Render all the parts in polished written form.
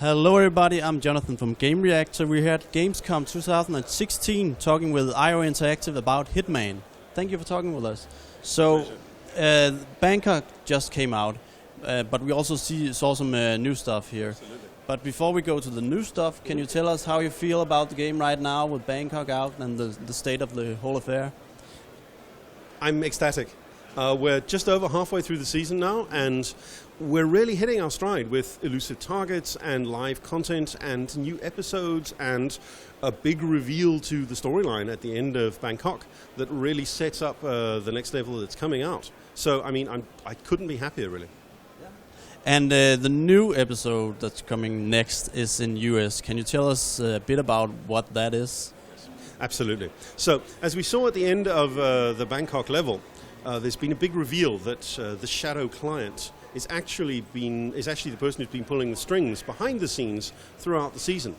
Hello everybody, I'm Jonathan from Gamereactor. We're here at Gamescom 2016 talking with IO Interactive about Hitman. Thank you for talking with us. So, Bangkok just came out, but we also saw some new stuff here. Absolutely. But before we go to the new stuff, can you tell us how you feel about the game right now with Bangkok out and the state of the whole affair? I'm ecstatic. We're just over halfway through the season now, and we're really hitting our stride with elusive targets and live content and new episodes and a big reveal to the storyline at the end of Bangkok that really sets up the next level that's coming out. So, I mean, I couldn't be happier, really. And the new episode that's coming next is in US. Can you tell us a bit about what that is? Absolutely. So, as we saw at the end of the Bangkok level, there's been a big reveal that the Shadow client is actually the person who's been pulling the strings behind the scenes throughout the season.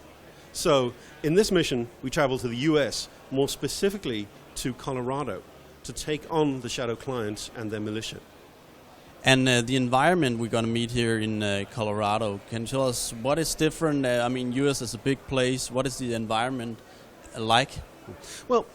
So, in this mission, we travel to the US, more specifically to Colorado, to take on the Shadow client and their militia. And the environment we're going to meet here in Colorado, can you tell us what is different? I mean, US is a big place. What is the environment like? Well,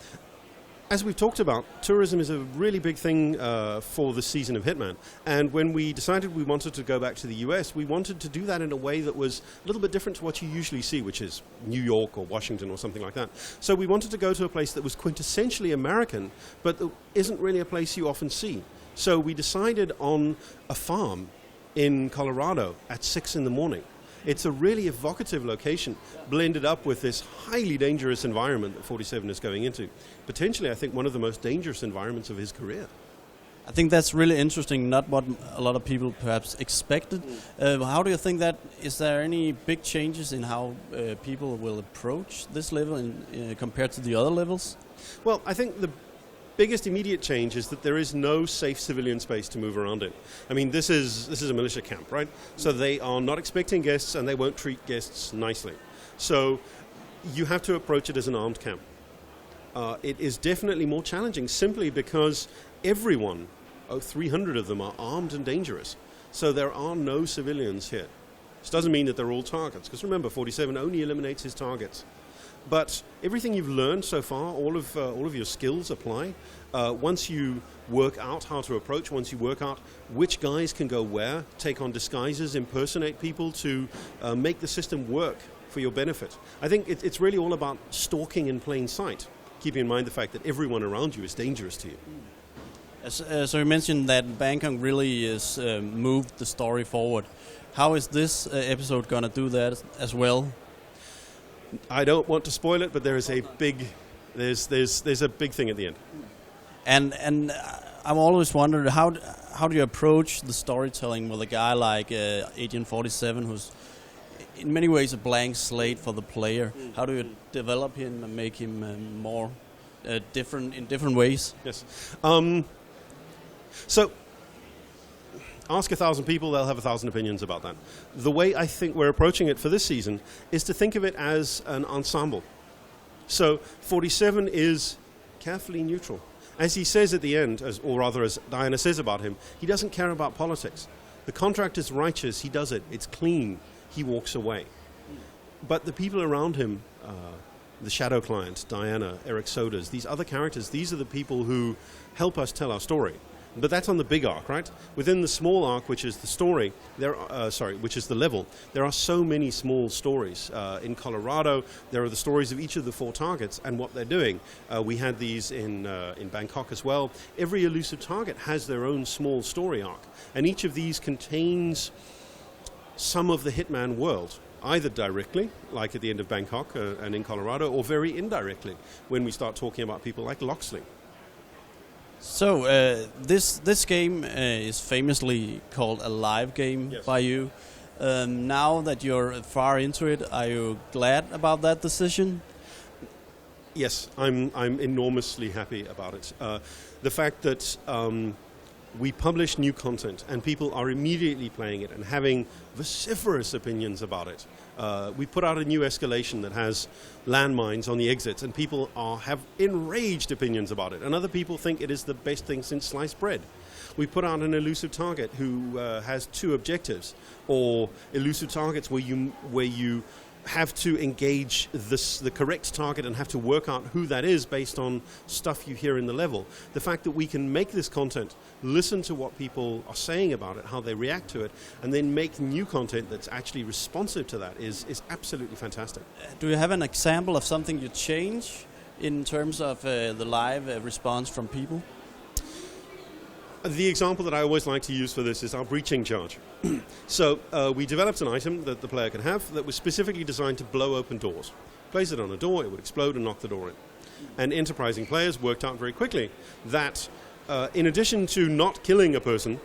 as we've talked about, tourism is a really big thing for the season of Hitman. And when we decided we wanted to go back to the US, we wanted to do that in a way that was a little bit different to what you usually see, which is New York or Washington or something like that. So we wanted to go to a place that was quintessentially American, but that isn't really a place you often see. So we decided on a farm in Colorado at 6 in the morning. It's a really evocative location, blended up with this highly dangerous environment that 47 is going into. Potentially, I think, one of the most dangerous environments of his career. I think that's really interesting, not what a lot of people perhaps expected. How do you think that, is there any big changes in how people will approach this level compared to the other levels? Well, I think the biggest immediate change is that there is no safe civilian space to move around in. I mean, this is a militia camp, right? So they are not expecting guests, and they won't treat guests nicely. So you have to approach it as an armed camp. It is definitely more challenging simply because everyone, 300 of them, are armed and dangerous. So there are no civilians here. This doesn't mean that they're all targets, because remember, 47 only eliminates his targets. But everything you've learned so far, all of your skills apply. Once you work out how to approach, once you work out which guys can go where, take on disguises, impersonate people to make the system work for your benefit. I think it's really all about stalking in plain sight, keeping in mind the fact that everyone around you is dangerous to you. So you mentioned that Bangkok really is moved the story forward. How is this episode going to do that as well? I don't want to spoil it, but there is a big, there's a big thing at the end. And I've always wondered how do you approach the storytelling with a guy like Agent 47, who's in many ways a blank slate for the player? How do you develop him and make him more different in different ways? Yes. So, ask 1,000 people, they'll have 1,000 opinions about that. The way I think we're approaching it for this season is to think of it as an ensemble. So 47 is carefully neutral. As he says at the end, or rather as Diana says about him, he doesn't care about politics. The contract is righteous, he does it, it's clean, he walks away. But the people around him, the Shadow client, Diana, Eric Sodas, these other characters, these are the people who help us tell our story. But that's on the big arc, right? Within the small arc, which is the story, which is the level, there are so many small stories. In Colorado, there are the stories of each of the 4 targets and what they're doing. We had these in Bangkok as well. Every elusive target has their own small story arc, and each of these contains some of the Hitman world, either directly, like at the end of Bangkok and in Colorado, or very indirectly, when we start talking about people like Loxley. So this game is famously called a live game. Yes. By you. Now that you're far into it, are you glad about that decision? Yes, I'm enormously happy about it. The fact that we publish new content and people are immediately playing it and having vociferous opinions about it. We put out a new escalation that has landmines on the exits and people have enraged opinions about it. And other people think it is the best thing since sliced bread. We put out an elusive target who has 2 objectives, or elusive targets where you have to engage the correct target and have to work out who that is based on stuff you hear in the level. The fact that we can make this content, listen to what people are saying about it, how they react to it, and then make new content that's actually responsive to that is absolutely fantastic. Do you have an example of something you change in terms of the live response from people? The example that I always like to use for this is our breaching charge. So we developed an item that the player can have that was specifically designed to blow open doors. Place it on a door, it would explode and knock the door in. And enterprising players worked out very quickly that in addition to not killing a person,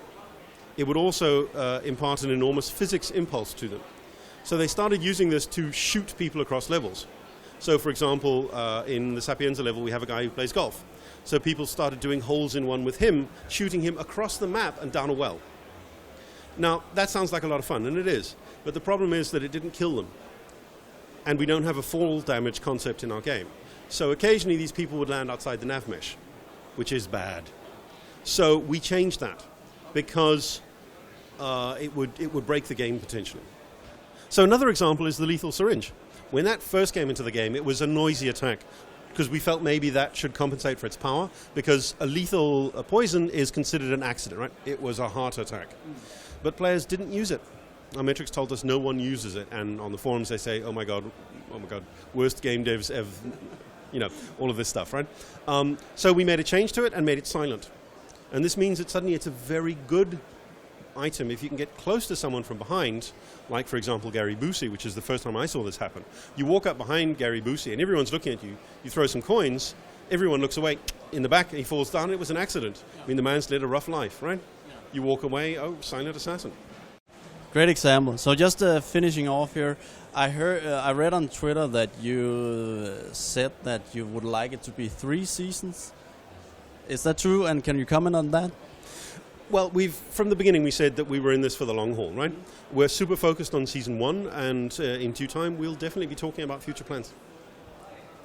it would also impart an enormous physics impulse to them. So they started using this to shoot people across levels. So for example, in the Sapienza level we have a guy who plays golf. So people started doing holes in one with him, shooting him across the map and down a well. Now, that sounds like a lot of fun, and it is. But the problem is that it didn't kill them. And we don't have a fall damage concept in our game. So occasionally these people would land outside the nav mesh, which is bad. So we changed that because it would break the game potentially. So another example is the lethal syringe. When that first came into the game, it was a noisy attack, because we felt maybe that should compensate for its power, because a lethal poison is considered an accident, right? It was a heart attack. But players didn't use it. Our metrics told us no one uses it, and on the forums they say, oh my god, worst game devs ever, all of this stuff, right? So we made a change to it and made it silent. And this means that suddenly it's a very good item if you can get close to someone from behind, like for example Gary Busey, which is the first time I saw this happen. You walk up behind Gary Busey and everyone's looking at you, you throw some coins, everyone looks away, in the back he falls down, it was an accident. I mean, the man's led a rough life, right? You walk away, oh, silent assassin. Great example. So just finishing off here, I read on Twitter that you said that you would like it to be 3 seasons. Is that true, and can you comment on that? Well, from the beginning we said that we were in this for the long haul, right? We're super focused on season 1, and in due time we'll definitely be talking about future plans.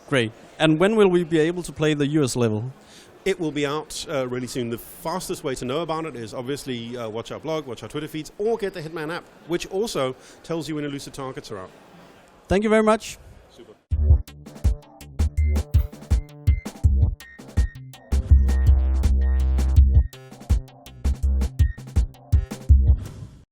Great. And when will we be able to play the US level? It will be out really soon. The fastest way to know about it is obviously watch our blog, watch our Twitter feeds, or get the Hitman app, which also tells you when elusive targets are out. Thank you very much.